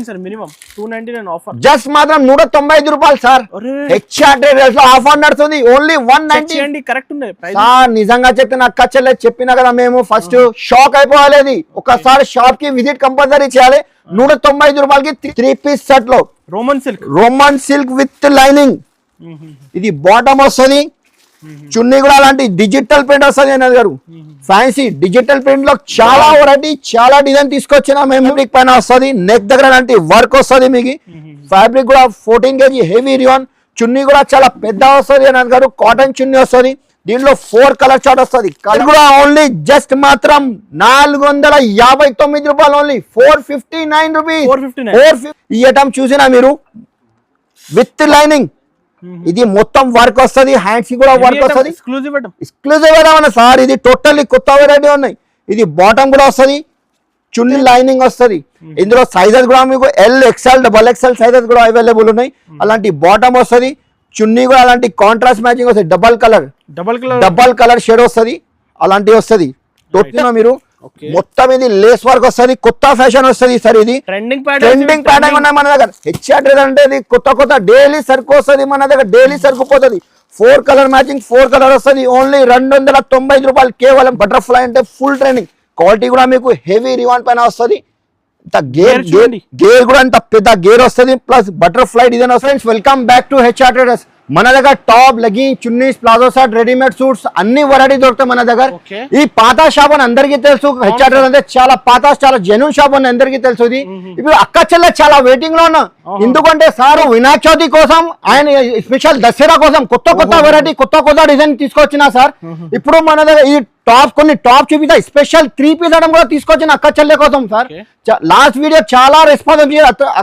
299 sir minimum 299 offer just మాత్రం 195 రూపాయలు sir HR traders లో ఆఫర్ నడుస్తుంది ఓన్లీ 190 కరెక్ట్ ఉంది సార్ నిజంగా చెప్తున్నా అక్క చెల్లె చెప్పినా కదా మేము ఫస్ట్ షాక్ అయిపోవాలి ఒకసారి షాప్ కి విజిట్ కంపల్సరీ చేయాలి 195 రూపాయలకి 3 పీస్ సెట్ లో రోమన్ సిల్క్ విత్ లైనింగ్ ఇది బాటమ్ వస్తుంది చున్నీ కూడా అలాంటి డిజిటల్ ప్రింట్ వస్తుంది అన్నది గారు ఫ్యాన్సీ డిజిటల్ ప్రింట్ లో చాలా వెరైటీ చాలా డిజైన్ తీసుకొచ్చిన మేము పైన వస్తుంది నెక్ దగ్గర అలాంటి వర్క్ వస్తుంది మీకు ఫ్యాబ్రిక్ కూడా 14 kg హెవీ రియాన్ చున్నీ కూడా చాలా పెద్ద వస్తుంది అన్నది గారు కాటన్ చున్నీ వస్తుంది దీంట్లో 4 కలర్ చార్ట్ వస్తుంది కలర్ కూడా ఓన్లీ జస్ట్ మాత్రం 459 రూపాయలు ఓన్లీ 459 రూపీస్ ఈ ఐటమ్ చూసినా మీరు విత్ లైనింగ్ ఇది మొత్తం వర్క్ వస్తుంది హ్యాండ్స్ కూడా వర్క్ వస్తుంది ఎక్స్క్లూజివ్ ఐటమ్ సార్ ఇది టోటల్లీ కొత్త వెరైటీ ఉన్నాయి ఇది బాటమ్ కూడా వస్తుంది చున్నీ లైనింగ్ వస్తుంది ఇందులో సైజెస్ కూడా మీకు XL XXL సైజెస్ కూడా అవైలబుల్ ఉన్నాయి అలాంటి బాటమ్ వస్తుంది చున్నీ కూడా అలాంటి కాంట్రాస్ట్ మ్యాచింగ్ వస్తుంది డబల్ కలర్ షేడ్ వస్తుంది అలాంటివి వస్తుంది టోటల్ మీరు మొత్తం ఇది లేస్ వర్క్ వస్తుంది కొత్త ఫ్యాషన్ వస్తుంది సార్ ఇది ట్రెండింగ్ ప్యాటర్న్ ఉన్నాయి మన దగ్గర హెచ్ఆర్ అంటే ఇది కొత్త డైలీ సరుకు వస్తుంది మన దగ్గర డైలీ సరుకు పోతుంది 4 కలర్ మ్యాచింగ్ 4 కలర్ వస్తుంది ఓన్లీ 295 రూపాయలు కేవలం బటర్ఫ్లై అంటే ఫుల్ ట్రెండింగ్ క్వాలిటీ కూడా మీకు హెవీ రివాన్ పైన వస్తుంది గేర్ కూడా ఇంత పెద్ద గేర్ వస్తుంది ప్లస్ బటర్ఫ్లై డిజైన్ వస్తుంది welcome back to HR traders మన దగ్గర top legging chunnis palazzo shirt readymade suits అన్ని వెరైటీ దొరుకుతాయి మన దగ్గర ఈ పాత షాప్ అని అందరికీ తెలుసు హెచ్ఆర్ అంటే చాలా పాత చాలా జెన్యూన్ షాప్ అని అందరికీ తెలుసు ఇది ఇప్పుడు అక్క చెల్లె చాలా వెయిటింగ్ లో ఉన్నా ఎందుకంటే సార్ వినాయక చవితి కోసం ఆయన స్పెషల్ దసరా కోసం కొత్త వెరైటీ కొత్త డిజైన్ తీసుకొచ్చిన సార్ ఇప్పుడు మన దగ్గర ఈ కొన్ని టాప్ చూపిస్తా స్పెషల్ 3 పీస్ ఐటమ్ కూడా తీసుకొచ్చిన అక్క చెల్లె కోసం సార్ లాస్ట్ వీడియో చాలా రెస్పాన్స్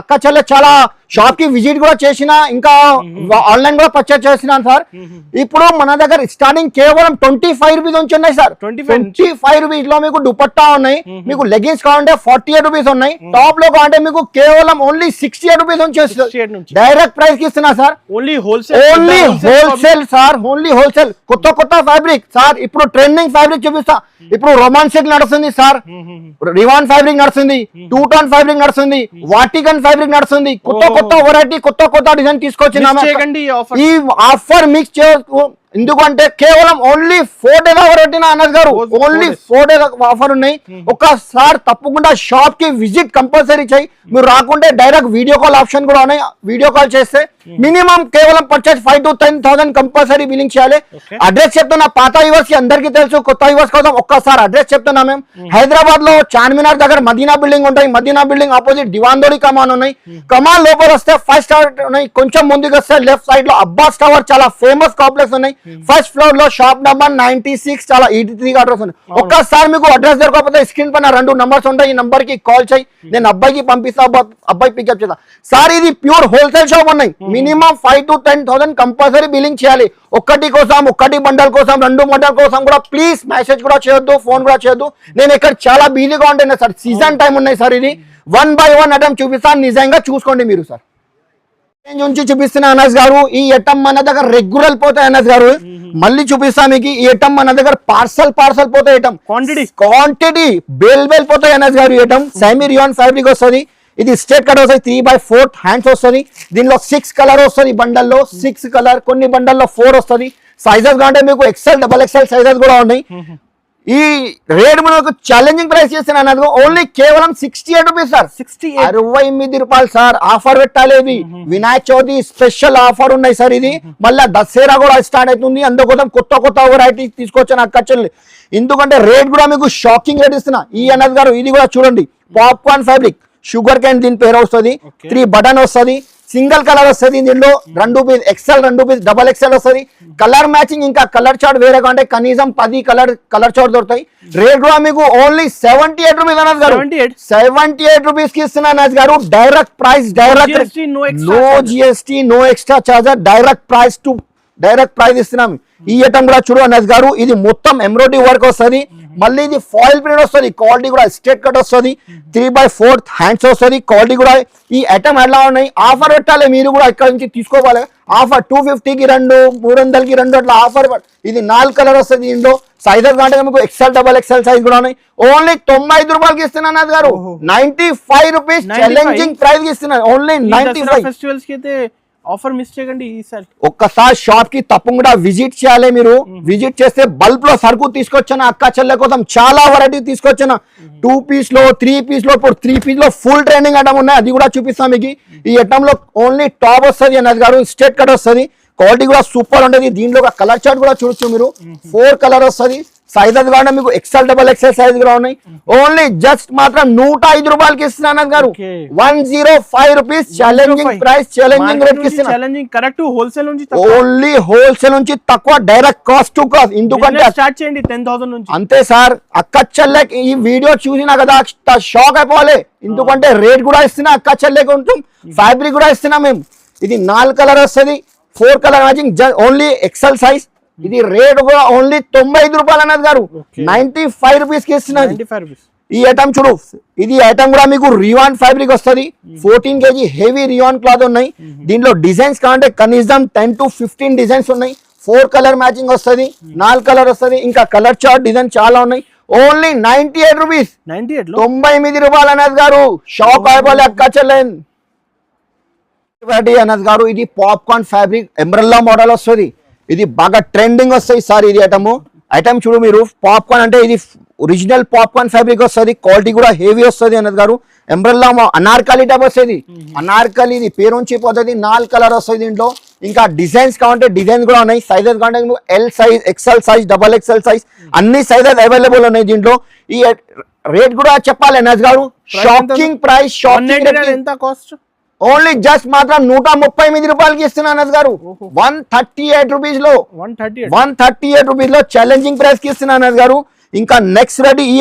అక్క చెల్లె చాలా షాప్ కి విజిట్ కూడా చేసిన ఇంకా ఆన్లైన్ కూడా పర్చేస్ చేసినాను సార్ ఇప్పుడు మన దగ్గర స్టార్టింగ్ కేవలం 25 రూపీస్ నుంచి ఉన్నాయి సార్ 25 రూపీస్ లో మీకు దుపట్టా ఉన్నాయి మీకు లెగిన్స్ కావాలంటే 48 రూపీస్ ఉన్నాయి టాప్ లో కావాలంటే మీకు కేవలం ఓన్లీ 68 రూపీస్ నుంచి డైరెక్ట్ ప్రైస్ కి ఇస్తున్నా sir only wholesale sir only wholesale కొత్త ఫ్యాబ్రిక్ సార్ ఇప్పుడు ట్రెండింగ్ ఫ్యాబ్రిక్ చూపిస్తా ఇప్పుడు రోమాన్ సిల్క్ నడుస్తుంది సార్ రివాన్ ఫ్యాబ్రిక్ నడుస్తుంది 2 టోన్ ఫ్యాబ్రిక్ నడుస్తుంది వాటికన్ ఫ్యాబ్రిక్ నడుస్తుంది కొత్త వెరైటీ కొత్త డిజైన్ తీసుకొచ్చిన ఈ ఆఫర్ మిక్స్ ఎందుకంటే కేవలం ఓన్లీ 4 days వెరైటీ అన్నది గారు ఓన్లీ 4 days ఆఫర్ ఉన్నాయి ఒక్కసారి తప్పకుండా షాప్ కి విజిట్ కంపల్సరీ చేయి మీరు రాకుంటే డైరెక్ట్ వీడియో కాల్ ఆప్షన్ కూడా ఉన్నాయి వీడియో కాల్ చేస్తే మినిమం కేవలం పర్చేస్ 5 to 10,000 కంపల్సరీ బిల్లింగ్ చేయాలి అడ్రస్ చెప్తున్నా పాత యూవర్స్ కి అందరికీ తెలుసు కొత్త యూవర్స్ కోసం ఒక్కసారి అడ్రస్ చెప్తున్నా మేము హైదరాబాద్ లో చార్మినార్ దగ్గర మదీనా బిల్డింగ్ ఉంటాయి మదీనా బిల్డింగ్ ఆపోజిట్ దివాందోడి కమాన్ ఉన్నాయి కమాన్ లోపల వస్తే 5 స్టార్ ఉన్నాయి కొంచెం ముందుకు వస్తే లెఫ్ట్ సైడ్ లో అబ్బాస్ టవర్ చాలా ఫేమస్ కాంప్లెక్స్ ఉన్నాయి ఫస్ట్ ఫ్లోర్ లో షాప్ నంబర్ 96 చాలా 83 అడ్రస్ ఉంది ఒక్కసారి మీకు అడ్రస్ దొరకకపోతే స్క్రీన్ పైన 2 నంబర్స్ ఉంటాయి ఈ నంబర్ కి కాల్ చేయి నేను అబ్బాయికి పంపిస్తా అబ్బాయి పికప్ చేస్తా సార్ ఇది ప్యూర్ హోల్సేల్ షాప్ ఉన్నాయి మినిమం 5 to 10,000 కంపల్సరీ బిల్లింగ్ చేయాలి ఒక్కటి బండల్ కోసం 2 బండల్ కోసం కూడా ప్లీజ్ మెసేజ్ కూడా చేయొద్దు ఫోన్ కూడా చేయొద్దు నేను ఇక్కడ చాలా బిజీగా ఉంటాను సార్ సీజన్ టైం ఉన్నాయి సార్ ఇది 1 by 1 ఐటమ్ చూపిస్తాను నిజంగా చూసుకోండి మీరు సార్ నుంచి చూపిస్తున్నా అనస్ గారు ఈ ఐటమ్ మన దగ్గర రెగ్యులర్ పోతాయి అనస్ గారు మళ్ళీ చూపిస్తా మీకు ఈ ఐటమ్ మన దగ్గర పార్సల్ పోతాయి ఐటమ్ క్వాంటిటీ బేల్ పోతాయి అనస్ గారు ఈ ఐటమ్ సెమీ రియాన్ ఫ్యాబ్రిక్ వస్తుంది ఇది స్ట్రేట్ కట్ వస్తుంది 3/4 హ్యాండ్స్ వస్తుంది దీనిలో 6 కలర్ వస్తుంది బండల్లో 6 కలర్ కొన్ని బండల్లో 4 వస్తుంది సైజెస్ కాంటే మీకు XL XXL సైజెస్ కూడా ఉన్నాయి ఈ రేట్ మనకు ఛాలెంజింగ్ ప్రైస్ చేస్తున్నాను ఓన్లీ కేవలం 68 రూపీస్ సార్ 68 రూపాయలు సార్ ఆఫర్ పెట్టాలి ఇది వినాయక చవితి స్పెషల్ ఆఫర్ ఉన్నాయి సార్ ఇది మళ్ళీ దసరా కూడా స్టార్ట్ అవుతుంది అందుకోసం కొత్త వెరైటీ తీసుకొచ్చాను అక్కచెల్లి ఎందుకంటే రేట్ కూడా మీకు షాకింగ్ రేట్ ఇస్తున్నా ఈ అన్నది గారు ఇది కూడా చూడండి పాప్కార్న్ ఫ్యాబ్రిక్ షుగర్ క్యాన్ దీని పేరు వస్తుంది 3 బటన్ వస్తుంది సింగిల్ కలర్ వస్తుంది దీనిలో 2 పీస్ XL 2 పీస్ XXL వస్తుంది కలర్ మ్యాచింగ్ ఇంకా కలర్ చార్ట్ వేరే కంటే కనీసం 10 కలర్ చార్ట్ దొరుకుతాయి రేట్ కూడా మీకు ఓన్లీ 78 రూపీస్ అన్నది గారు 78 రూపీస్ కి ఇస్తున్నా అన్నది గారు direct price no GST no extra charger direct price ఇస్తున్నాం ఈ ఐటమ్ కూడా చూడు అన్నది గారు ఇది మొత్తం ఎంబ్రాయిడరీ వర్క్ వస్తుంది మళ్ళీ ఇది ఫాయిల్ ప్రింట్ వస్తుంది, క్వాలిటీ కూడా స్ట్రేట్ కట్ వస్తుంది, 3/4 హ్యాండ్స్ వస్తుంది, క్వాలిటీ కూడా. ఈ ఐటమ్ ఎలా ఉన్నాయి, ఆఫర్ పెట్టాలి మీరు కూడా ఇక్కడ నుంచి తీసుకోవాలి. ఆఫర్ 250కి 2, 300కి 2 అట్లా ఆఫర్. ఇది 4 కలర్ వస్తుంది దీంట్లో. సైజెస్ అంటే మీకు XL, XXL సైజ్ కూడా ఉన్నాయి. ఓన్లీ 95 రూపాయలకి ఇస్తున్నాను అన్నది గారు. 95 రూపీస్ ఛాలెంజింగ్ ప్రైస్ కి ఇస్తున్నాను. ఓన్లీ 95. ఫెస్టివల్స్ కి అయితే ఆఫర్ మిస్ చేయకండి ఈసారి. ఒక్కసారి షాప్ కి తప్పకుండా విజిట్ చేయాలి మీరు. విజిట్ చేస్తే బల్బ్ లో సరుకు తీసుకొచ్చాను అక్క చెల్లె కోసం, చాలా వెరైటీ తీసుకొచ్చాను. 2 పీస్ లో, 3 పీస్ లో, ఇప్పుడు 3 పీస్ లో ఫుల్ ట్రైనింగ్ ఐటమ్ ఉన్నాయి, అది కూడా చూపిస్తాం మీకు. ఈ ఐటమ్ లో ఓన్లీ టాప్ వస్తుంది అన్నది గారు, స్ట్రేట్ కట్ వస్తుంది, క్వాలిటీ కూడా సూపర్ ఉంటుంది. దీంట్లో ఒక కలర్ చార్ట్ కూడా చూడొచ్చు మీరు. 4 కలర్ వస్తుంది. సైజెస్ కూడా మీకు XL, XXL సైజ్ కూడా ఉన్నాయి. ఓన్లీ జస్ట్ మాత్రం 105 రూపాయలకి ఇస్తున్నాను గారు. 105 rupees challenging price, challenging rate కి ఇస్తున్నాను. Challenging correct. హోల్సేల్ నుంచి ఓన్లీ హోల్సేల్ నుంచి తక్కువ, డైరెక్ట్ కాస్ట్ టు కాస్ట్. ఎందుకంటే స్టార్ట్ చేయండి 10,000 నుంచి. అంతే సార్. అక్క చెల్లెకి ఈ వీడియో చూసినా కదా షాక్ అయిపోవాలి. ఎందుకంటే రేట్ కూడా ఇస్తున్నా అక్క చెల్లెకి ఉంటుంది, ఫ్యాబ్రిక్ కూడా ఇస్తున్నా మేము. ఇది 4 కలర్ వస్తుంది, 4 colour matching, only XL size. ఇది రేట్ కూడా ఓన్లీ 95 రూపాయలు అన్నది గారు. 95 రూపీస్ కి ఇస్తున్నది. ఈ ఐటమ్ చూడు, ఇది ఐటమ్ కూడా మీకు రియాన్ ఫ్యాబ్రిక్ వస్తుంది. 14 kg హెవీ రియాన్ క్లాత్ ఉన్నాయి. దీంట్లో డిజైన్స్ కావాలంటే కనీసం 10 to 15 డిజైన్స్ ఉన్నాయి. 4 కలర్ మ్యాచింగ్ వస్తుంది, 4 కలర్ వస్తుంది, ఇంకా కలర్ చార్ట్ డిజైన్ చాలా ఉన్నాయి. ఓన్లీ 98 రూపీస్, 99 రూపాయలు అన్నది గారు. షాక్ అయిపోలే అక్క చెల్లెన్ అన్నది గారు. ఇది పాప్కార్న్ ఫ్యాబ్రిక్ ఎంబ్రెల్లా మోడల్ వస్తుంది. ఇది బాగా ట్రెండింగ్ వస్తాయి సార్. ఇది ఐటమ్ చూడు మీరు. పాప్కార్న్ అంటే ఇది ఒరిజినల్ పాప్కార్న్ ఫ్యాబ్రిక్ వస్తుంది, క్వాలిటీ కూడా హెవీ వస్తుంది అన్నది గారు. ఎంబ్రెల్లా అనార్కలి టైప్ వస్తుంది. అనార్కలి ఇది పేరు నుంచి పోతుంది. 4 కలర్ వస్తుంది దీంట్లో. ఇంకా డిజైన్స్ కావాలంటే డిజైన్స్ కూడా ఉన్నాయి. సైజెస్ కావాలంటే L size, XL size, XXL size, అన్ని సైజెస్ అవైలబుల్ ఉన్నాయి దీంట్లో. ఈ రేట్ కూడా చెప్పాలి అన్నది గారు. Shocking price, shocking. ఎంత కాస్ట్? ఓన్లీ జస్ట్ మాత్రం 139 రూపాయలకి ఇస్తున్నాను అన్నది గారు. 138 రూపీస్ లో, 138 రూపీస్ లో ఛాలెంజింగ్ ప్రైస్ కి ఇస్తున్నాను అన్నది గారు. ఇంకా నెక్స్ట్ రెడీ ఈ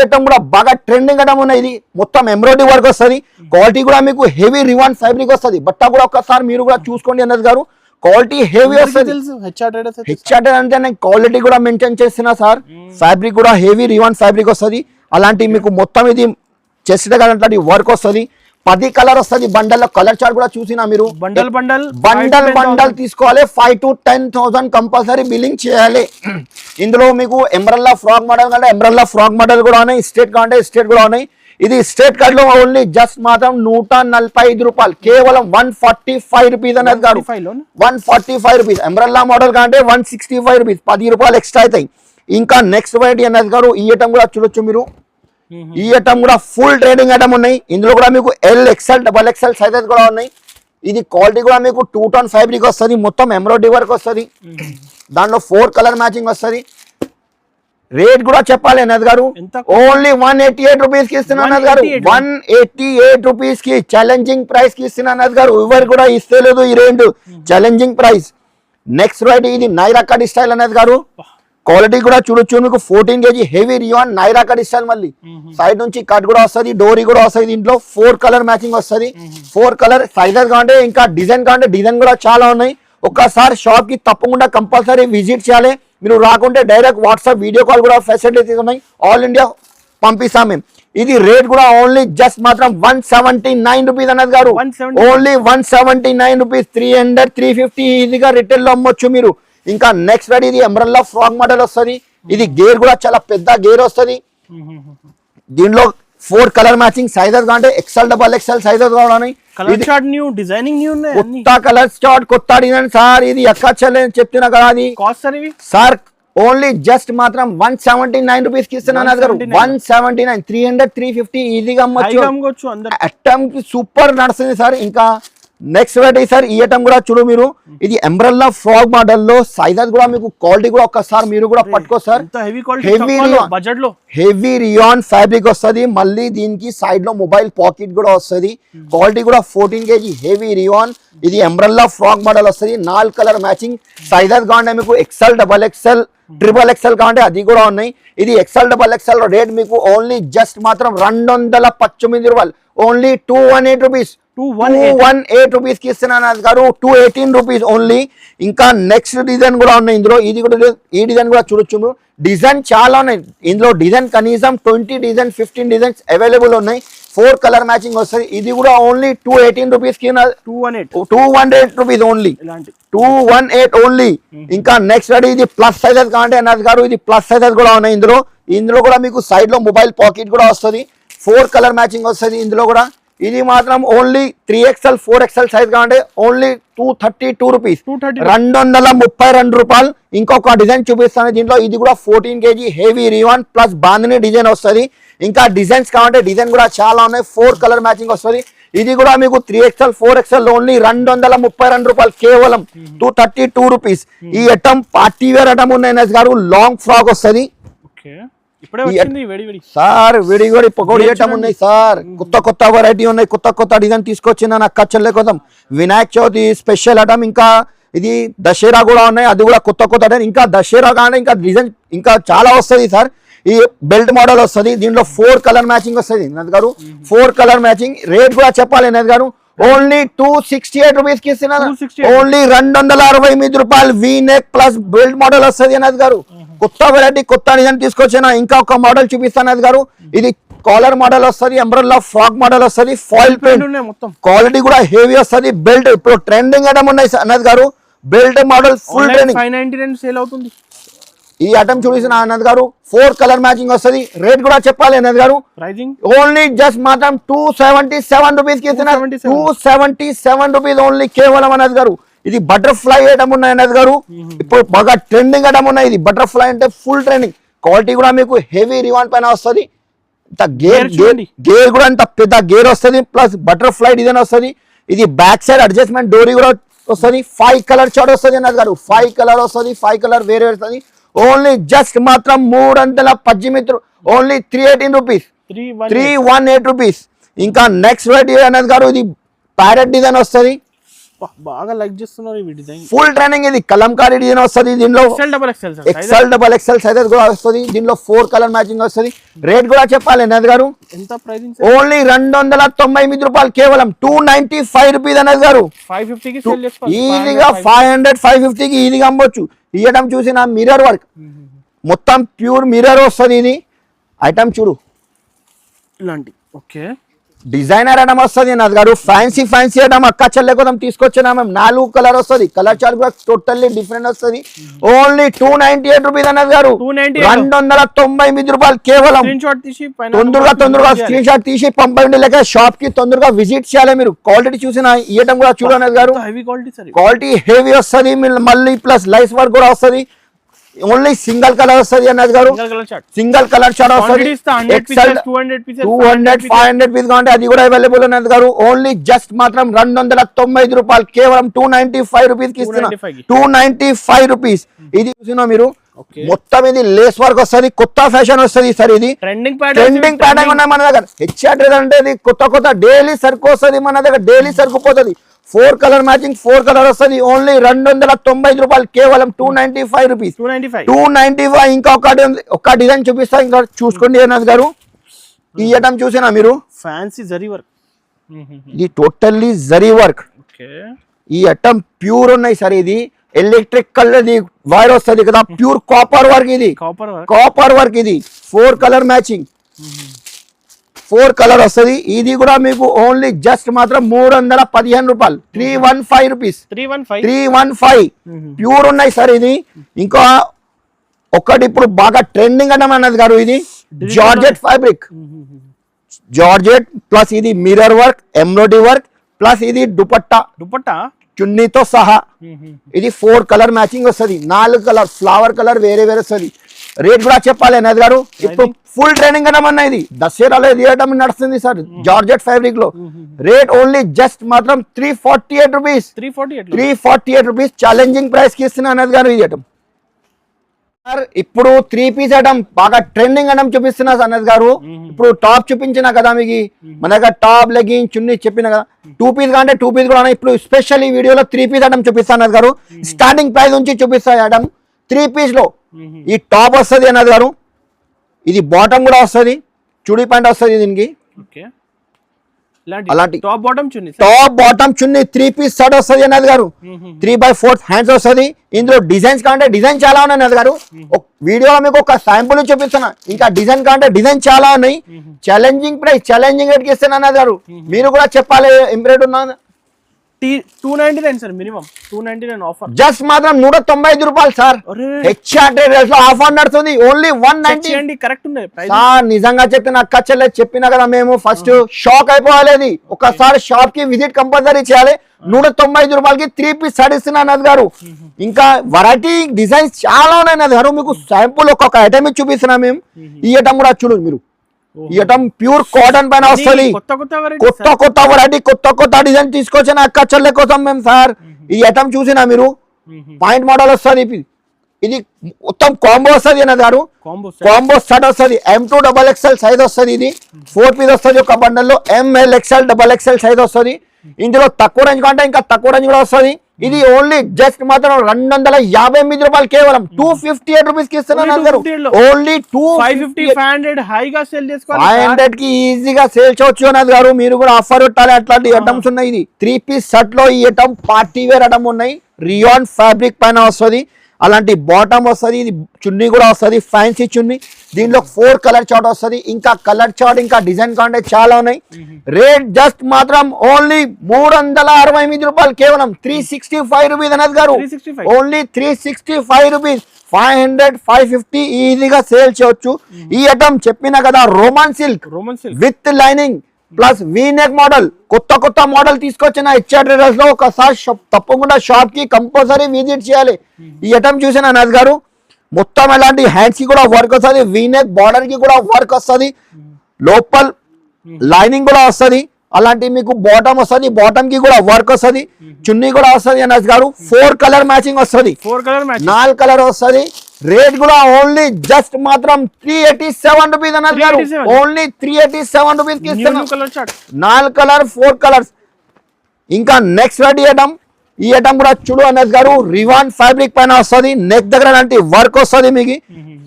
ఐటమ్ కూడా బాగా ట్రెండింగ్ ఐటమ్ ఉన్నాయి. ఇది మొత్తం ఎంబ్రాయిడరీ వర్క్ వస్తుంది, క్వాలిటీ కూడా మీకు హెవీ రివాన్ ఫ్యాబ్రిక్ వస్తుంది. బట్ట కూడా ఒక్కసారి మీరు కూడా చూసుకోండి అన్నది గారు. క్వాలిటీ హెవీ వస్తుంది. హెచ్ఆర్టెడ్ అంటే నేను క్వాలిటీ కూడా మెయింటైన్ చేస్తున్నా సార్. ఫ్యాబ్రిక్ కూడా హెవీ రివాన్ ఫ్యాబ్రిక్ వస్తుంది. అలాంటి మీకు మొత్తం ఇది చెస్ట్ అట్లాంటి వర్క్ వస్తుంది. 10 కలర్ వస్తుంది. బండల్ కలర్ చార్ట్ కూడా చూసినా మీరు. బండల్ తీసుకోవాలి. 5 to 10,000 కంపల్సరీ బిల్లింగ్ చేయాలి. ఇందులో మీకు ఎంబ్రెల్లా ఫ్రాక్ మోడల్ కంటే ఎంబ్రెల్లా ఫ్రాక్ మోడల్ కూడా ఉన్నాయి, స్ట్రేట్ కంటే స్ట్రేట్ కూడా ఉన్నాయి. ఇది స్ట్రేట్ కట్ లో ఓన్లీ జస్ట్ మాత్రం 145 రూపాయలు, కేవలం 145 రూపీస్ అనేది కాదు, 145 రూపీస్. ఎంబ్రెల్లా మోడల్ కంటే 165 రూపీస్, 10 రూపాయలు ఎక్స్ట్రా అవుతాయి. ఇంకా నెక్స్ట్ వెరైటీ అనేది గారు. ఈ ఐటమ్ కూడా చూడొచ్చు మీరు. ఈ ఐటమ్ కూడా ఫుల్ ట్రేడింగ్ ఐటమ్ ఉన్నాయి. ఇందులో కూడా మీకు L, XL, XXL సైజెస్ కూడా ఉన్నాయి. ఇది క్వాలిటీ కూడా మీకు 2 టోన్ ఫ్యాబ్రిక్ వస్తుంది, మొత్తం ఎంబ్రాయిడరీ వర్క్ వస్తుంది. దాంట్లో 4 కలర్ మ్యాచింగ్ వస్తుంది. రేట్ కూడా చెప్పాలి అన్నది గారు. ఓన్లీ 188 రూపీస్ కి ఇస్తున్నా అన్నది గారు. 188 రూపీస్ కి ఛాలెంజింగ్ ప్రైస్ కి ఇస్తున్నా అన్నది గారు. ఎవరు కూడా ఇస్తే లేదు ఈ range, challenging price. Next variety ఇది నైరా కట్ స్టైల్ అన్నది గారు. క్వాలిటీ కూడా చూడొచ్చు మీకు. 14 kg హెవీ రియాన్ నైరా కట్ ఇస్తారు. మళ్ళీ సైడ్ నుంచి కట్ కూడా వస్తుంది, డోరీ కూడా వస్తుంది. దీంట్లో 4 కలర్ మ్యాచింగ్ వస్తుంది. 4 కలర్ సైజెస్ కావాలంటే ఇంకా డిజైన్ కావాలంటే డిజైన్ కూడా చాలా ఉన్నాయి. ఒక్కసారి షాప్ కి తప్పకుండా కంపల్సరీ విజిట్ చేయాలి. మీరు రాకుంటే డైరెక్ట్ వాట్సాప్ వీడియో కాల్ కూడా ఫెసిలిటీస్ ఉన్నాయి. ఆల్ ఇండియా పంపిస్తాం మేము. ఇది రేట్ కూడా ఓన్లీ జస్ట్ మాత్రం 179 రూపీస్ అన్నది గారు. Only 179 rupees. 300, 350 ఈజీగా రిటైల్ లో అమ్మొచ్చు మీరు. ఇంకా నెక్స్ట్ రెడీ ఇది ఎంబ్రెల్లా ఫ్రాక్ మోడల్ వస్తుంది. ఇది గేర్ కూడా చాలా పెద్ద గేర్ వస్తుంది. దీంట్లో 4 కలర్ మ్యాచింగ్ సైజెస్ కావాలంటే XL, XXL సైజెస్ కూడా ఉన్నాయి. కొత్త కలర్ చార్ట్, కొత్త డిజైన్ సార్. ఇది ఎక్కడ చెప్తున్నా కదా. అది సార్ ఓన్లీ జస్ట్ మాత్రం 179 రూపీస్ కి ఇస్తున్నాను గారు. 179, 300, 350 ఈజీగా అమ్మొచ్చు. ఐటమ్ కి సూపర్ నడుస్తుంది సార్. ఇంకా నెక్స్ట్ వెరైటీ సార్. ఈ ఐటమ్ కూడా చూడు మీరు. ఇది ఎంబ్రెల్లా ఫ్రాక్ మోడల్ లో సైజెస్ కూడా మీకు క్వాలిటీ కూడా ఒక్కసారి మీరు కూడా పట్టుకో సార్. హెవీ రియాన్ ఫ్యాబ్రిక్ వస్తుంది. మళ్ళీ దీనికి సైడ్ లో మొబైల్ పాకెట్ కూడా వస్తుంది. క్వాలిటీ కూడా 14 kg హెవీ రియాన్. ఇది ఎంబ్రెల్లా ఫ్రాక్ మోడల్ వస్తుంది. 4 కలర్ మ్యాచింగ్ సైజెస్ కావాలంటే మీకు XL, XXL, XXL కావాలంటే అది కూడా ఉన్నాయి. ఇది XL, XXL రేట్ మీకు ఓన్లీ జస్ట్ మాత్రం 219 రూపాయలు. Only 218 rupees. 218 రూపీస్ కి ఇస్తున్నాను గారు. 218 రూపీస్ ఓన్లీ. ఇంకా నెక్స్ట్ డిజైన్ కూడా ఉన్నాయి ఇందులో. ఇది కూడా ఈ డిజైన్ కూడా చూడొచ్చు. డిజైన్ చాలా ఉన్నాయి ఇందులో. డిజైన్ కనీసం 20 డిజైన్ 15 డిజైన్స్ అవైలబుల్ ఉన్నాయి. 4 కలర్ మ్యాచింగ్ వస్తుంది. ఇది కూడా ఓన్లీ 218 రూపీస్ కి 218 రూపీస్ ఓన్లీ, 218 ఓన్లీ. ఇంకా నెక్స్ట్ రెడీ ఇది ప్లస్ సైజెస్ కావాలంటే అన్నది గారు ఇది ప్లస్ సైజెస్ కూడా ఉన్నాయి ఇందులో కూడా మీకు సైడ్ లో మొబైల్ పాకెట్ కూడా వస్తుంది. 4 కలర్ మ్యాచింగ్ వస్తుంది ఇందులో కూడా. ఇది మాత్రం ఓన్లీ 3XL 4XL సైజ్ కావాలంటే ఓన్లీ 232 రూపీస్, 232 రూపాయలు. ఇంకొక డిజైన్ చూపిస్తాను దీంట్లో. ఇది కూడా 14 kg heavy రివాన్ plus bandhani design వస్తుంది. ఇంకా డిజైన్స్ కావాలంటే డిజైన్ కూడా చాలా ఉన్నాయి. 4 కలర్ మ్యాచింగ్ వస్తుంది. ఇది కూడా మీకు 3XL 4XL ఓన్లీ 232 రూపాయలు, కేవలం 232 రూపీస్. ఈ ఐటమ్ పార్టీ వేర్ ఐటమ్ ఉన్నాయి గారు. లాంగ్ ఫ్రాక్ వస్తుంది సార్. విడిగొడి పకోడీ ఐటమ్ ఉన్నాయి సార్. కొత్త వెరైటీ ఉన్నాయి, కొత్త డిజైన్ తీసుకొచ్చిన నాకు కచ్చలే కోసం. Vinayaka Chavithi special item. ఇంకా ఇది దసరా కూడా ఉన్నాయి, అది కూడా కొత్త ఐటమ్. ఇంకా దసరా కానీ ఇంకా డిజైన్ ఇంకా చాలా వస్తుంది సార్. ఈ బెల్ట్ మోడల్ వస్తుంది దీంట్లో. 4 కలర్ మ్యాచింగ్ వస్తుంది నది గారు. 4 కలర్ మ్యాచింగ్. రేట్ కూడా చెప్పాలి నది గారు. ఓన్లీ 268 రూపీస్ కి ఇస్తున్నా. ఓన్లీ 268 రూపాయలు. V neck plus belt model వస్తుంది అన్నది గారు. కొత్త వెరైటీ కొత్త డిజైన్ తీసుకొచ్చిన. ఇంకా ఒక మోడల్ చూపిస్తాను గారు. ఇది కాలర్ మోడల్ వస్తుంది, అంబ్రెల్లా ఫ్రాక్ మోడల్ వస్తుంది, ఫాయిల్ ప్రింట్, క్వాలిటీ కూడా హెవీ వస్తుంది. బెల్ట్ ఇప్పుడు ట్రెండింగ్ ఐటమ్ ఉన్నాయి అన్నది గారు. Belt model full trending. 599 sale అవుతుంది ఈ ఐటమ్ చూపిస్తున్నా అన్నది గారు. 4 కలర్ మ్యాచింగ్ వస్తుంది. రేట్ కూడా చెప్పాలి అన్నది గారు. ఓన్లీ జస్ట్ మాత్రం 277 రూపీస్ కి ఇస్తున్నా. 277 రూపీస్ ఓన్లీ, కేవలం అన్నది గారు. ఇది బటర్ఫ్లై ఐటమ్ ఉన్నాయి అన్నది గారు. ఇప్పుడు బాగా ట్రెండింగ్ ఐటమ్ ఉన్నాయి. ఇది బటర్ఫ్లై అంటే ఫుల్ ట్రెండింగ్. క్వాలిటీ కూడా మీకు హెవీ రివాన్ పైన వస్తుంది. గేర్ కూడా ఇంత పెద్ద గేర్ వస్తుంది, ప్లస్ బటర్ఫ్లై డిజైన్ వస్తుంది. ఇది బ్యాక్ సైడ్ అడ్జస్ట్మెంట్ డోరీ కూడా వస్తుంది. 5 కలర్ షార్ట్ వస్తుంది అన్నది గారు. 5 కలర్ వస్తుంది. 5 కలర్ వేరే వస్తుంది. ఓన్లీ జస్ట్ మాత్రం 318, ఓన్లీ 318 రూపీస్, 318 రూపీస్. ఇంకా నెక్స్ట్ వెరైటీ అన్నది గారు. ఇది ప్యారెట్ డిజైన్ వస్తుంది. బాగా లైక్ చేస్తున్నారు ఈ డిజైన్. Full training. ఇది కలంకారీ డిజైన్ వస్తుంది. దీనిలో XL సైజెస్ కూడా వస్తుంది. దీనిలో 4 కలర్ మ్యాచింగ్ వస్తుంది. రేట్ కూడా చెప్పాలి అన్నది గారు. ఎంత ప్రైసింగ్? ఓన్లీ 298 రూపాయలు, కేవలం 295 రూపీస్ అన్నది గారు. 550 కి సేల్ చేసుకోవచ్చు ఈజీగా. 500 550 కి ఈజీగా అమ్మొచ్చు. ఈ ఐటమ్ చూసిన మిర్రర్ వర్క్ మొత్తం ప్యూర్ మిర్రర్ వస్తుంది. ఇది ఐటమ్ చూడు ఇలాంటి. ఓకే, డిజైనర్ ఐటమ్ వస్తుంది అన్నది గారు. ఫ్యాన్సీ ఐటమ్ అక్క చెల్లె కోసం తీసుకొచ్చినా మేము. 4 కలర్ వస్తుంది. కలర్ చార్ట్ కూడా టోటల్లీ డిఫరెంట్ వస్తుంది. ఓన్లీ 298 రూపీస్ అన్నది గారు. 299 రూపాయలు, కేవలం. తొందరగా స్క్రీన్ షాట్ తీసి పంపండి, లేక షాప్ కి తొందరగా విజిట్ చేయాలి మీరు. క్వాలిటీ చూసిన ఈ ఐటమ్ కూడా చూడన్నది గారు. క్వాలిటీ హెవీ వస్తుంది. మళ్ళీ ప్లస్ లైస్ వర్క్ కూడా వస్తుంది. ఓన్లీ సింగిల్ కలర్ వస్తుంది అన్నది గారు. సింగిల్ కలర్ షార్ట్ వస్తుంది. 200 500 పీస్ కావాలంటే అది కూడా అవైలబుల్ అన్నది గారు. ఓన్లీ జస్ట్ మాత్రం 295 రూపాయలు, కేవలం 295 రూపీస్ కి ఇస్తున్నా. 295 రూపీస్. ఇది చూసినా మీరు. మొత్తం ఇది లేస్ వర్క్ వస్తుంది. కొత్త ఫ్యాషన్ వస్తుంది సార్. ఇది ట్రెండింగ్ ప్యాటర్న్ ఉన్నాయి మన దగ్గర. హెచ్ఆర్ అంటే ఇది కొత్త డైలీ సరుకు వస్తుంది మన దగ్గర. డైలీ సరుకు పోతుంది. 4 కలర్ మ్యాచింగ్, 4 కలర్ వస్తుంది. ఓన్లీ 295 రూపాయలు, కేవలం 295 రూపీస్, 295. ఇంకా ఒక డిజైన్ చూపిస్తా, ఇంకా చూసుకోండి అన్నది గారు. ఈ ఐటమ్ చూసినా మీరు. Fancy zari work. ఇది టోటల్లీ జరీ వర్క్. ఈ ఐటమ్ ప్యూర్ ఉన్నాయి సార్. ఇది ఎలక్ట్రిక్ కలర్ వైర్ వస్తుంది కదా, ప్యూర్ కాపర్ వర్క్. ఇది కాపర్ వర్క్. ఇది 4 కలర్ మ్యాచింగ్, 4 కలర్ వస్తుంది. ఇది కూడా మీకు ఓన్లీ జస్ట్ మాత్రం 315 రూపాయలు, 315 రూపీస్, 315. ప్యూర్ ఉన్నాయి సార్. ఇది ఇంకా ఒకటి ఇప్పుడు బాగా ట్రెండింగ్ అన్నది గారు. ఇది జార్జెట్ ఫ్యాబ్రిక్. జార్జెట్ ప్లస్ ఇది mirror work, embroidery work, plus ఇది దుపట్టా చున్నీతో సహా. ఇది 4 కలర్ మ్యాచింగ్ వస్తుంది. 4 కలర్ ఫ్లవర్ కలర్ వేరే వస్తుంది. రేట్ కూడా చెప్పాలి అన్నది గారు. ఇప్పుడు ఫుల్ ట్రైనింగ్ అనమన్నా. ఇది దసరాలో ఇది ఐటమ్ నడుస్తుంది సార్ జార్జెట్ ఫ్యాబ్రిక్ లో. రేట్ ఓన్లీ జస్ట్ మాత్రం 348 రూపీస్, 348 రూపీస్. ఛాలెంజింగ్ ప్రైస్ కి ఇస్తున్నా అన్నది గారు ఇది ఐటమ్. సార్ ఇప్పుడు 3 పీస్ ఐటమ్ బాగా ట్రెండింగ్ ఐటమ్ చూపిస్తున్నా అన్నది గారు. ఇప్పుడు టాప్ చూపించిన కదా మీకు. మన దగ్గర టాప్, లెగ్గింగ్, చున్నీ చెప్పిన కదా. 2 పీస్ కంటే 2 పీస్ కూడా. ఇప్పుడు స్పెషల్ ఈ వీడియోలో 3 పీస్ ఐటమ్ చూపిస్తా అన్నది గారు. స్టార్టింగ్ ప్రైస్ నుంచి చూపిస్తా ఐటమ్. 3 పీస్ లో ఈ టాప్ వస్తుంది అన్నది గారు. ఇది బాటమ్ కూడా వస్తుంది. చుడీ ప్యాంట్ వస్తుంది దీనికి. అలాంటి టాప్ బాటమ్ చున్నీ టాప్ బాటమ్ చున్నీ 3 పీస్ సెట్ వస్తుంది అన్నది గారు 3/4 హ్యాండ్స్ వస్తుంది ఇందులో డిజైన్స్ కాంటే డిజైన్ చాలా ఉన్నాయి అన్నది గారు వీడియోలో మీకు ఒక శాంపుల్ చూపిస్తున్నా ఇంకా డిజైన్ కాంటే డిజైన్ చాలా ఉన్నాయి ఛాలెంజింగ్ ప్రైస్ ఛాలెంజింగ్ రేట్ కి ఇస్తాను అన్నది గారు మీరు కూడా చెప్పాలి ఏం రేట్ ఉన్నా 299 సార్ మినిమం 299 ఆఫర్ జస్ట్ మాత్రం 195 రూపాయలు సార్ హెచ్ఆర్ ట్రేడర్స్ లో ఆఫర్ నడుస్తుంది ఓన్లీ 190 కరెక్ట్ ఉంది సార్ నిజంగా చెప్తున్నా అక్క చెల్లె చెప్పినా కదా మేము ఫస్ట్ షాక్ అయిపోవాలి ఒకసారి షాప్ కి విజిట్ కంపల్సరీ చేయాలి 195 రూపాయలకి 3 పీస్ సెట్ ఇస్తున్నా అన్నది గారు ఇంకా వెరైటీ డిజైన్స్ చాలా ఉన్నాయి అన్నది గారు మీకు శాంపుల్ ఒక్కొక్క ఐటమ్ చూపిస్తున్నా మేము ఈ ఐటమ్ కూడా చూడండి మీరు ఈ ఐటమ్ ప్యూర్ కాటన్ పైన వస్తుంది కొత్త వెరైటీ కొత్త డిజైన్ తీసుకొచ్చిన అక్క చెల్లె కోసం మేము సార్ ఈ ఐటమ్ చూసినా మీరు పాయింట్ మోడల్ వస్తుంది ఇది మొత్తం కాంబో వస్తుంది అన్నది గారు కాంబో సెట్ వస్తుంది M2XXL సైజ్ వస్తుంది ఇది 4 పీస్ వస్తుంది ఒక బండల్లో MLXL XXL సైజ్ వస్తుంది ఇందులో తక్కువ రేంజ్ కంటే ఇంకా తక్కువ రేంజ్ కూడా వస్తుంది ఇది ఓన్లీ జస్ట్ మాత్రం 258 రూపాయలు కేవలం 258 రూపీస్ కి ఇస్తున్నాను ఓన్లీ 500 హైగా సేల్ చేసుకోవాలి 500 కి ఈజీగా సేల్ చేయొచ్చు అన్నది గారు మీరు కూడా ఆఫర్ పెట్టాలి అట్లాంటి ఐటమ్స్ ఉన్నాయి ఇది 3 పీస్ సెట్ లో ఈ ఐటమ్ పార్టీ వేర్ ఐటమ్ ఉన్నాయి రియాన్ ఫ్యాబ్రిక్ పైన వస్తుంది అలాంటి బాటమ్ వస్తుంది ఇది చున్నీ కూడా వస్తుంది ఫ్యాన్సీ చున్నీ దీంట్లో 4 కలర్ చార్ట్ వస్తుంది ఇంకా కలర్ చార్ట్ ఇంకా డిజైన్ కాంటే చాలా ఉన్నాయి రేట్ జస్ట్ మాత్రం ఓన్లీ 368 రూపాయలు కేవలం 365 రూపీస్ అన్నది గారు ఓన్లీ 365 రూపీస్ 500 550 ఈజీగా సేల్ చేయొచ్చు ఈ ఐటమ్ చెప్పినా కదా Roman silk with lining plus V-neck model కొత్త మోడల్ తీసుకొచ్చిన హెచ్ఆర్ ట్రేడర్స్ లో ఒకసారి తప్పకుండా షాప్ కి కంపల్సరీ విజిట్ చేయాలి ఈ ఐటమ్ చూసిన నజ్ గారు మొత్తం ఎలాంటి హ్యాండ్స్ కి కూడా వర్క్ వస్తుంది వీనెక్ బార్డర్ కి కూడా వర్క్ వస్తుంది లోపల లైనింగ్ కూడా వస్తుంది అలాంటి మీకు బాటమ్ వస్తుంది బాటమ్ కి కూడా వర్క్ వస్తుంది చున్నీ కూడా వస్తుంది నజ్ గారు 4 కలర్ మ్యాచింగ్ వస్తుంది 4 కలర్ వస్తుంది రేట్ కూడా ఓన్లీ జస్ట్ మాత్రం 387 రూపీస్ అన్నది గారు ఓన్లీ 387 రూపీస్ కి ఇస్తున్నాం 4 కలర్ 4 కలర్స్ ఇంకా నెక్స్ట్ రెడీ ఐటమ్ ఈ ఐటమ్ కూడా చూడు అన్నది గారు రివాన్ ఫ్యాబ్రిక్ పైన వస్తుంది నెక్ దగ్గర లాంటి వర్క్ వస్తుంది మీకు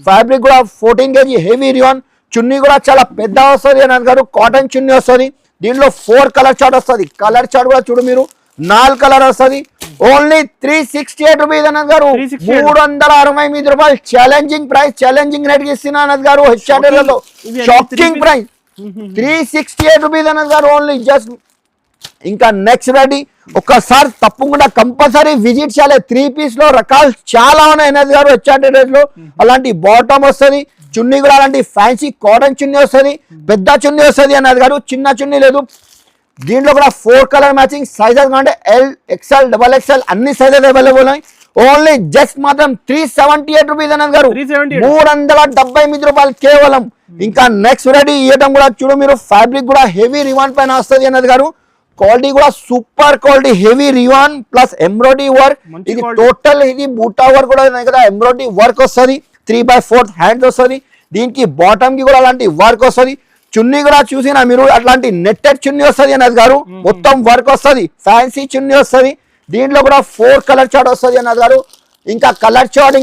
ఫ్యాబ్రిక్ కూడా 14 kg హెవీ రివాన్ చున్నీ కూడా చాలా పెద్ద వస్తుంది అన్నది గారు కాటన్ చున్నీ వస్తుంది దీంట్లో 4 కలర్ చార్ట్ వస్తుంది కలర్ చార్ట్ కూడా చూడు మీరు 4 కలర్ వస్తుంది ఓన్లీ 368 రూపీస్ అన్నది గారు 368 రూపాయలు ఛాలెంజింగ్ ప్రైస్ ఛాలెంజింగ్ రేట్ ఇస్తున్నా అన్నది గారు హెచ్ఆర్లో షాకింగ్ ప్రైస్ 368 రూపీస్ అన్నది గారు ఓన్లీ జస్ట్ ఇంకా నెక్స్ట్ రెడీ ఒక్కసారి తప్పకుండా కంపల్సరీ విజిట్ చేయాలి 3 పీస్ లో రకాలు చాలా ఉన్నాయి అన్నది గారు హెచ్ఆర్ లో అలాంటి బాటమ్ వస్తుంది చున్నీ కూడా అలాంటి ఫ్యాన్సీ కాటన్ చున్నీ వస్తుంది పెద్ద చున్నీ వస్తుంది అన్నది గారు చిన్న చున్నీ లేదు దీంట్లో కూడా 4 కలర్ మ్యాచింగ్ సైజెస్ అంటే LXL XXL అన్ని సైజెస్ అవైలబుల్ ఉన్నాయి ఓన్లీ జస్ట్ మాత్రం 378 రూపీస్ అన్నది గారు 378 రూపాయలు కేవలం ఇంకా నెక్స్ట్ రెడీ ఇయటం కూడా చూడు మీరు ఫ్యాబ్రిక్ కూడా హెవీ రివాన్ పైన వస్తుంది అన్నది గారు క్వాలిటీ కూడా super quality heavy రివాన్ plus embroidery work ఇది టోటల్ ఇది బూటా వర్క్ కూడా కదా ఎంబ్రాయిడరీ వర్క్ వస్తుంది 3/4 హ్యాండ్స్ వస్తుంది దీనికి బాటమ్ కి కూడా అలాంటి వర్క్ వస్తుంది చున్నీ కూడా చూసినా మీరు అట్లాంటి నెట్టెడ్ చున్నీ వస్తుంది అన్నది గారు మొత్తం వర్క్ వస్తుంది ఫ్యాన్సీ చున్నీ వస్తుంది దీంట్లో కూడా 4 కలర్ చార్ట్ వస్తుంది అన్నది గారు ఇంకా కలర్ చార్ట్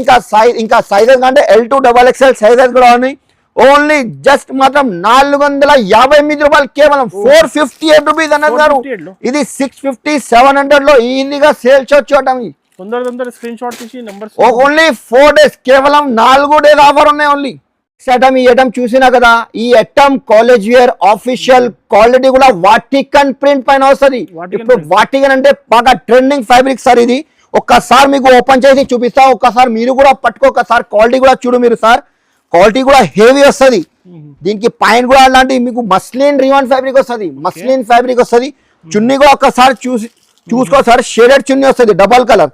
ఇంకా సైజెస్ అంటే L2XXL సైజెస్ కూడా ఉన్నాయి ఓన్లీ జస్ట్ మాత్రం 458 రూపాయలు కేవలం 458 రూపీస్ అన్నది గారు ఇది 650 700 లో ఈజీగా సేల్ చేయొచ్చు తొందర స్క్రీన్ షాట్ తీసి నంబర్స్ ఓన్లీ 4 డేస్ కేవలం 4 డేస్ ఆఫర్ ఉన్నాయి ఓన్లీ ఐటమ్ ఈ ఐటమ్ చూసినా కదా ఈ item college wear official quality కూడా వాటికన్ ప్రింట్ పైన వస్తుంది ఇప్పుడు వాటికన్ అంటే బాగా ట్రెండింగ్ ఫ్యాబ్రిక్ సార్ ఇది ఒక్కసారి మీకు ఓపెన్ చేసి చూపిస్తా ఒక్కసారి మీరు కూడా పట్టుకో ఒకసారి క్వాలిటీ కూడా చూడు మీరు సార్ క్వాలిటీ కూడా హెవీ వస్తుంది దీనికి పైన కూడా అలాంటి మీకు మస్లిన్ రివాన్ ఫ్యాబ్రిక్ వస్తుంది మస్లిన్ ఫ్యాబ్రిక్ వస్తుంది చున్నీ కూడా ఒక్కసారి చూసుకో సార్ షేడెడ్ చున్నీ వస్తుంది డబల్ కలర్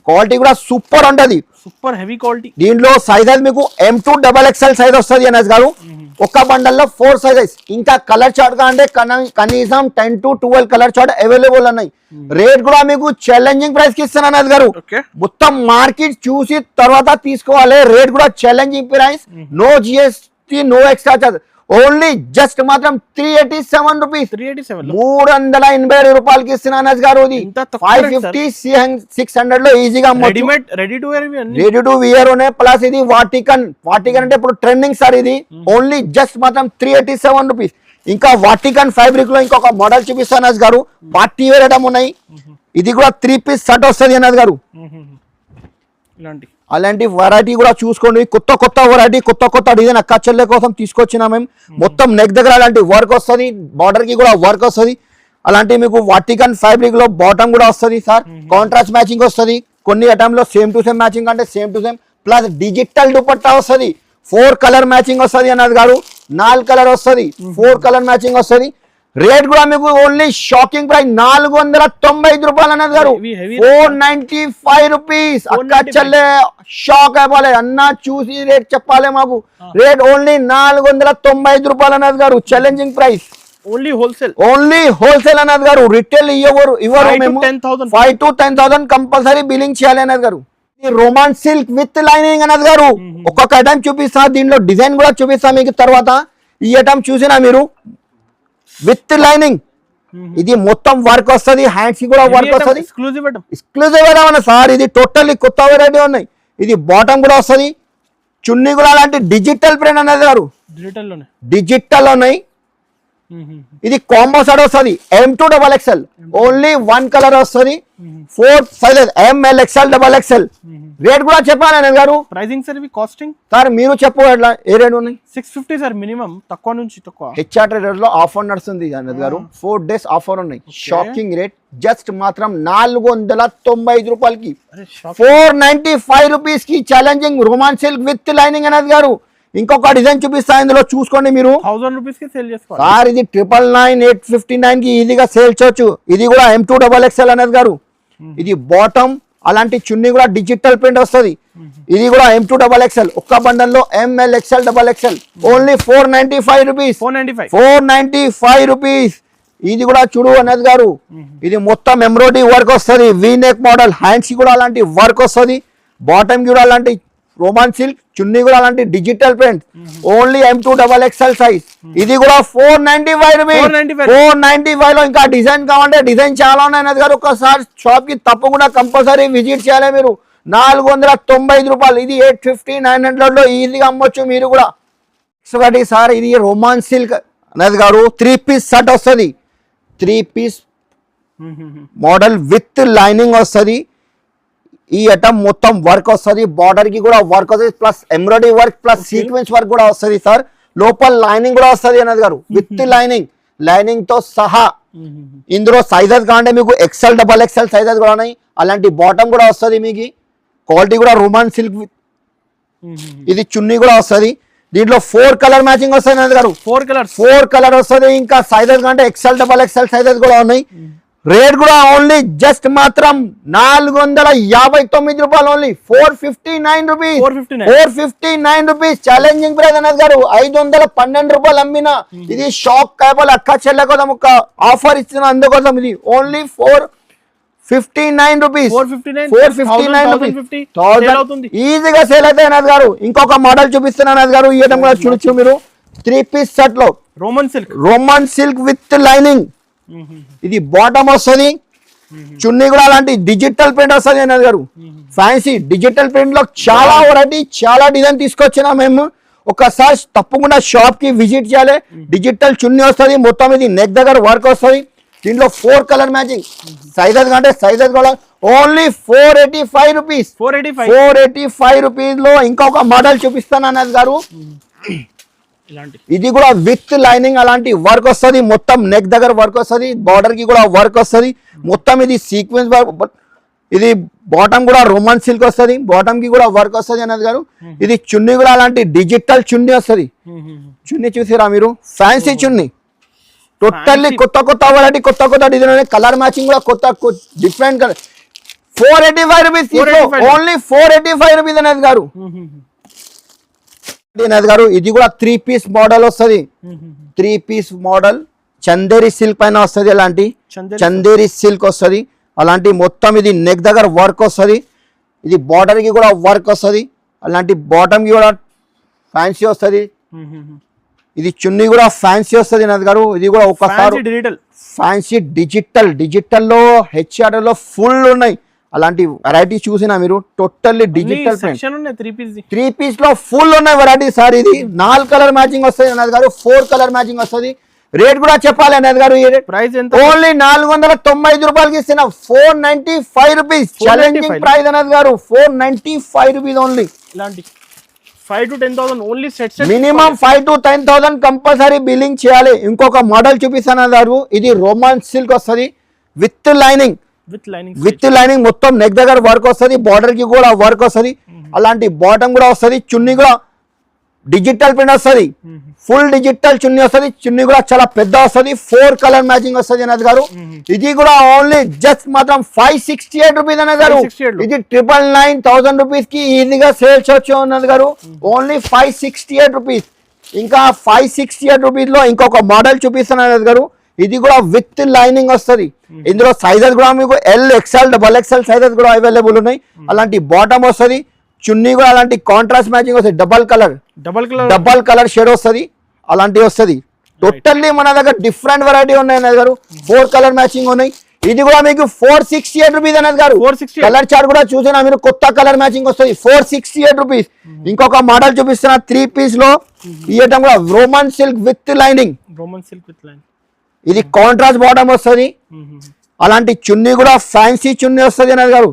క్వాలిటీ కూడా సూపర్ ఉంటది సూపర్ హెవీ క్వాలిటీ దీంట్లో సైజెస్ మీకు M2XXL సైజ్ వస్తుంది అనేసి గారు ఒక బండల్లో 4 సైజెస్ ఇంకా కలర్ చార్ట్ గా అంటే కనీసం 10 to 12 కలర్ చార్ట్ అవైలబుల్ ఉన్నాయి రేట్ కూడా మీకు ఛాలెంజింగ్ ప్రైస్ కి ఇస్తాను అనేది గారు మొత్తం మార్కెట్ చూసి తర్వాత తీసుకోవాలి రేట్ కూడా challenging price no GST no extra charge only just మాత్రం 387 రూపీస్ 387 రూపాయలకి ఇస్తున్నాను గారు ఇది 550 600 లో ఈజీగా రెడీ టు వియర్ ఉన్నాయి ప్లస్ ఇది వాటికన్ అంటే ఇప్పుడు ట్రెండింగ్ సార్ ఇది ఓన్లీ జస్ట్ మాత్రం 387 రూపీస్ ఇంకా వాటికన్ ఫ్యాబ్రిక్ లో ఇంకొక మోడల్ చూపిస్తాను అనాజ్ గారు, పార్టీ వేర్ ఐటమ్ ఉన్నాయి. ఇది కూడా 3 పీస్ సెట్ వస్తుంది అనాజ్ గారు. ఇలాంటి అలాంటి వెరైటీ కూడా చూసుకోండి, కొత్త కొత్త వెరైటీ, కొత్త కొత్త డిజైన్ అక్క చెల్లె కోసం తీసుకొచ్చినా మేము. మొత్తం నెక్ దగ్గర అలాంటి వర్క్ వస్తుంది, బార్డర్ కి కూడా వర్క్ వస్తుంది. అలాంటి మీకు వాటికన్ ఫ్యాబ్రిక్ లో బాటమ్ కూడా వస్తుంది సార్, కాంట్రాస్ట్ మ్యాచింగ్ వస్తుంది. కొన్ని ఐటమ్ లో సేమ్ టు సేమ్ మ్యాచింగ్ అంటే same to same, plus digital dupatta వస్తుంది. 4 కలర్ మ్యాచింగ్ వస్తుంది అన్నది గారు, 4 కలర్ వస్తుంది, 4 కలర్ మ్యాచింగ్ వస్తుంది. రేట్ కూడా మీకు ఓన్లీ షాకింగ్ ప్రైస్ 495 రూపాయలు అన్నది గారు, 495 రూపీస్. అక్క చెల్లె షాక్ అయిపోలే, అన్న చూసి రేట్ చెప్పాలి మాకు. రేట్ ఓన్లీ 495 రూపాయలు అన్నది గారు, challenging price. Only wholesale, only wholesale అన్నది గారు, రిటైల్ ఇవ్వరు. మేము 5 to 10,000 కంపల్సరీ బిల్లింగ్ చేయాలి అన్నది గారు. రోమాన్ సిల్క్ విత్ లైనింగ్ అన్నది గారు, ఒక్కొక్క ఐటమ్ చూపిస్తా, దీనిలో డిజైన్ కూడా చూపిస్తా మీకు తర్వాత. ఈ ఐటమ్ చూసినా మీరు విత్ లైనింగ్, ఇది మొత్తం వర్క్ వస్తుంది, హ్యాండ్స్ కూడా వర్క్ వస్తుంది. ఎక్స్క్లూజివ్ ఐటమ్ సార్, ఇది టోటల్లీ కొత్త వెరైటీ ఉన్నాయి. ఇది బాటమ్ కూడా వస్తుంది, చున్నీ కూడా అలాంటి డిజిటల్ ప్రింట్ అన్నది గారు, డిజిటల్ ఉన్నాయి. ఇది కాంబో సెట్ వస్తుంది, M2XXL, ఓన్లీ 1 కలర్ వస్తుంది, 4 సైజెస్ MLXL, XXL. రేట్ కూడా చెప్పాలి అన్నది గారు. ప్రైసింగ్ సార్ ఇవి కాస్టింగ్ సార్ మీరు చెప్పు, ఎట్లా ఏ రేట్ ఉన్నాయి? 650 సార్ మినిమం, తక్కువ నుంచి తక్కువ. హెచ్ఆర్ రేట్ లో ఆఫర్ నడుస్తుంది అన్నది గారు, 4 days ఆఫర్ ఉన్నాయి. షాకింగ్ రేట్, జస్ట్ మాత్రం 495 రూపాయలకి, 495 రూపీస్ కి challenging Rovman silk with lining అన్నది గారు. ఇంకొక డిజైన్ చూపిస్తా, ఇందులో చూసుకోండి మీరు. 1000 రూపీస్ కి సేల్ చేసుకోవాలి సార్, ఇది 999, 859 కి ఈజీగా సేల్ చేయొచ్చు. ఇది కూడా M2XXL అన్నది గారు. ఇది బాటమ్, అలాంటి చున్నీ కూడా డిజిటల్ ప్రింట్ వస్తుంది. ఇది కూడా M2XXL, ఒక్క బండల్ లో MLXL, XXL, only 495 rupees, 495 rupees. ఇది కూడా చూడు అన్నది గారు, ఇది మొత్తం ఎంబ్రాయిడరీ వర్క్ వస్తుంది, వీ నెక్ మోడల్, హ్యాండ్స్ కూడా అలాంటి వర్క్ వస్తుంది, బాటమ్ కూడా అలాంటి రోమాన్ సిల్క్, చున్నీ కూడా అలాంటి digital print, only M2XXL size. ఇది కూడా 495 రూపీస్, 495 లో. ఇంకా డిజైన్ కావాలంటే డిజైన్ చాలా ఉన్నాయి గారు, ఒకసారి షాప్ కి తప్పకుండా కంపల్సరీ విజిట్ చేయాలి మీరు. 495 రూపాయలు, ఇది 850, 900 లో ఈజీగా అమ్మొచ్చు మీరు కూడా. ఒకటి సార్, ఇది రోమాన్ సిల్క్ అనేది గారు, 3 పీస్ సెట్ వస్తుంది, 3 పీస్ మోడల్ విత్ లైనింగ్ వస్తుంది. ఈ ఐటమ్ మొత్తం వర్క్ వస్తుంది, బార్డర్ కి కూడా వర్క్ వస్తుంది, plus embroidery work, plus sequence work కూడా వస్తుంది సార్. లోపల లైనింగ్ కూడా వస్తుంది అన్నది గారు, విత్ లైనింగ్, లైనింగ్ తో సహా. ఇందులో సైజెస్ కావాలంటే మీకు XL, XXL సైజెస్ కూడా ఉన్నాయి. అలాంటి బాటమ్ కూడా వస్తుంది మీకు, క్వాలిటీ కూడా రోమాన్ సిల్క్. ఇది చున్నీ కూడా వస్తుంది. దీంట్లో 4 కలర్ మ్యాచింగ్ వస్తుంది అన్నది గారు, 4 కలర్ వస్తుంది. ఇంకా సైజెస్ కావాలంటే XL, XXL సైజెస్ కూడా ఉన్నాయి. రేట్ కూడా ఓన్లీ జస్ట్ మాత్రం 459 రూపాయలు, only 459 rupees, 459 rupees. Challenging price అన్నది గారు, 512 రూపాయలు అమ్మిన. ఇది షాక్ కాయపాలి, అక్క చెల్లె కోసం ఒక ఆఫర్ ఇచ్చిన అందుకోసం. ఇది ఓన్లీ 459 రూపీస్, 459 రూపీస్ ఈజీగా సేల్ అయితే అన్నది గారు. ఇంకొక మోడల్ చూపిస్తున్నాను అన్నది గారు, ఈ ఐటమ్ కూడా చూడొచ్చు మీరు. 3 పీస్ సెట్ లో రోమన్ సిల్క్ విత్ లైనింగ్. ఇది బాటమ్ వస్తుంది, చున్నీ కూడా అలాంటి డిజిటల్ ప్రింట్ వస్తుంది అన్నది గారు. ఫ్యాన్సీ డిజిటల్ ప్రింట్ లో చాలా వెరైటీ, చాలా డిజైన్ తీసుకొచ్చినా మేము. ఒకసారి తప్పకుండా షాప్ కి విజిట్ చేయాలి. డిజిటల్ చున్నీ వస్తుంది, మొత్తం ఇది నెక్ దగ్గర వర్క్ వస్తుంది. దీంట్లో 4 కలర్ మ్యాచింగ్, సైజెస్ కంటే సైజెస్ కూడా ఓన్లీ 485 రూపీస్, 485 రూపీస్ లో. ఇంకొక మోడల్ చూపిస్తాను అన్నది గారు, ఇది కూడా విత్ లైనింగ్ అలాంటి వర్క్ వస్తుంది, మొత్తం నెక్ దగ్గర వర్క్ వస్తుంది, బార్డర్ కి కూడా వర్క్ వస్తుంది, మొత్తం ఇది సీక్వెన్స్ వర్క్. ఇది బాటమ్ కూడా రోమన్ సిల్క్ వస్తుంది, బాటమ్ కి కూడా వర్క్ వస్తుంది అన్నది గారు. ఇది చున్నీ కూడా అలాంటి డిజిటల్ చున్నీ వస్తుంది. చున్నీ చూసిరా మీరు, ఫ్యాన్సీ చున్నీ, టోటల్లీ కొత్త కొత్త వెరైటీ, కొత్త కొత్త డిజైన్, కలర్ మ్యాచింగ్ కూడా కొత్త different colour. 485 rupees, only 485 rupees అనేది గారు. ఇది కూడా 3 పీస్ మోడల్ వస్తుంది, 3 పీస్ మోడల్, చందేరి సిల్క్ పైన వస్తుంది, అలాంటి చందేరి సిల్క్ వస్తుంది. అలాంటి మొత్తం ఇది నెక్ దగ్గర వర్క్ వస్తుంది, ఇది బార్డర్ కి కూడా వర్క్ వస్తుంది, అలాంటి బాటమ్ కి కూడా ఫ్యాన్సీ వస్తుంది. ఇది చున్నీ కూడా ఫ్యాన్సీ వస్తుంది అన్నది గారు. ఇది కూడా ఒకసారి ఫ్యాన్సీ డిజిటల్ లో హెచ్ఆర్ లో ఫుల్ ఉన్నాయి. అలాంటి వెరైటీ చూసినా మీరు, టోటల్లీ డిజిటల్ 3 పీస్ లో ఫుల్ ఉన్నాయి వెరైటీ సార్. ఇది 4 కలర్ మ్యాచింగ్ వస్తుంది అన్నది గారు, 4 కలర్ మ్యాచింగ్ వస్తుంది. రేట్ కూడా చెప్పాలి అనేది గారు. ఈ రేట్ ప్రైస్ ఎంత? ఓన్లీ 495 రూపాయలకి ఇస్తున్నా. 495 రూపీస్ ఛాలెంజింగ్ ప్రైస్ అనేది గారు. 495 రూపీస్ ఓన్లీ. ఇలాంటి 5 to 10,000 only sets. Minimum 5 to 10,000 compulsory billing చేయాలి. ఇంకొక మోడల్ చూపిస్తాను గారు. ఇది రోమన్ సిల్క్ వస్తుంది విత్ లైనింగ్. విత్ లైనింగ్ మొత్తం నెక్ దగ్గర వర్క్ వస్తుంది, బార్డర్ కి కూడా వర్క్ వస్తుంది. అలాంటి బాటమ్ కూడా వస్తుంది. చున్నీ కూడా డిజిటల్ ప్రింట్ వస్తుంది, ఫుల్ డిజిటల్ చున్నీ వస్తుంది. చున్నీ కూడా చాలా పెద్ద వస్తుంది. 4 కలర్ మ్యాచింగ్ వస్తుంది అనేది గారు. ఇది కూడా ఓన్లీ జస్ట్ మాత్రం 568 రూపీస్ అనేది గారు. ఇది 999,000 రూపీస్ కి ఈజీగా సేల్ చేయొచ్చు అన్నది గారు. Only 568 rupees. ఇంకా 568 రూపీస్ లో ఇంకొక మోడల్ చూపిస్తాను అనేది గారు. ఇది కూడా విత్ లైనింగ్ వస్తుంది. ఇందులో సైజెస్ కూడా మీకు ఎల్, ఎక్స్ఎల్, XXL సైజెస్ కూడా అవైలబుల్ ఉన్నాయి. అలాంటి బాటమ్ వస్తుంది. చున్నీ కూడా అలాంటి కాంట్రాస్ట్ మ్యాచింగ్ వస్తుంది. డబల్ కలర్ షేడ్ వస్తుంది. అలాంటివి వస్తుంది. టోటల్లీ మన దగ్గర డిఫరెంట్ వెరైటీ ఉన్నాయి అనేది గారు. 4 కలర్ మ్యాచింగ్ ఉన్నాయి. ఇది కూడా మీకు 468 రూపీస్ అనేది గారు. కలర్ చార్ట్ కూడా చూసినా మీరు కొత్త కలర్ మ్యాచింగ్ వస్తుంది. 468 రూపీస్. ఇంకొక మోడల్ చూపిస్తున్నా 3 పీస్ లో. ఈ ఐటమ్ కూడా రోమన్ సిల్క్ విత్ లైనింగ్. ఇది కాంట్రాస్ట్ బాటమ్ వస్తుంది. అలాంటి చున్నీ కూడా ఫ్యాన్సీ చున్నీ వస్తుంది అనేది గారు.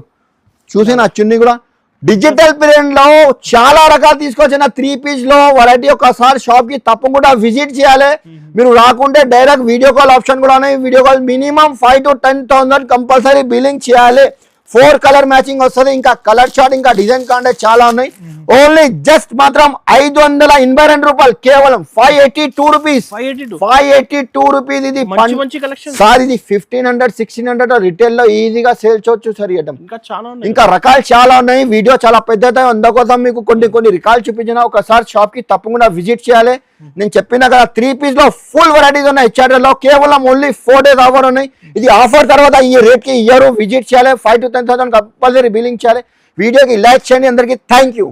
చూసిన చున్నీ కూడా డిజిటల్ ప్రింట్ లో చాలా రకాలు తీసుకొచ్చిన 3 పీస్ లో వెరైటీ. ఒకసారి షాప్ కి తప్పకుండా విజిట్ చేయాలి. మీరు రాకుంటే డైరెక్ట్ వీడియో కాల్ ఆప్షన్ కూడా ఉన్నాయి. Video call minimum 5 to 10,000 compulsory billing చేయాలి. 4 కలర్ మ్యాచింగ్ వస్తుంది. ఇంకా కలర్ చార్ట్ ఇంకా డిజైన్ కాంటే చాలా ఉన్నాయి. ఓన్లీ జస్ట్ మాత్రం 582 రూపాయలు, కేవలం 582 రూపీస్. 582 రూపీస్. ఇది సార్ ఇది 1500, 1600 రిటైల్ లో ఈజీగా సేల్ చేయొచ్చు సార్. ఇంకా రకాలు చాలా ఉన్నాయి. వీడియో చాలా పెద్దది, అందుకోసం మీకు కొన్ని రకాలు చూపించిన. ఒకసారి షాప్ కి తప్పకుండా విజిట్ చేయాలి. నేను చెప్పిన కదా 3 పీస్ లో ఫుల్ వెరైటీస్ ఉన్నాయి. HRL లో కేవలం ఓన్లీ 4 days ఆఫర్ ఉన్నాయి. ఇది ఆఫర్ తర్వాత ఈ రేట్ కి ఇయర్ విజిట్ చేయాలి. 5 to 10,000 కంపల్సరీ బిల్లింగ్ చేయాలి. వీడియోకి లైక్ చేయండి. అందరికీ థ్యాంక్ యూ.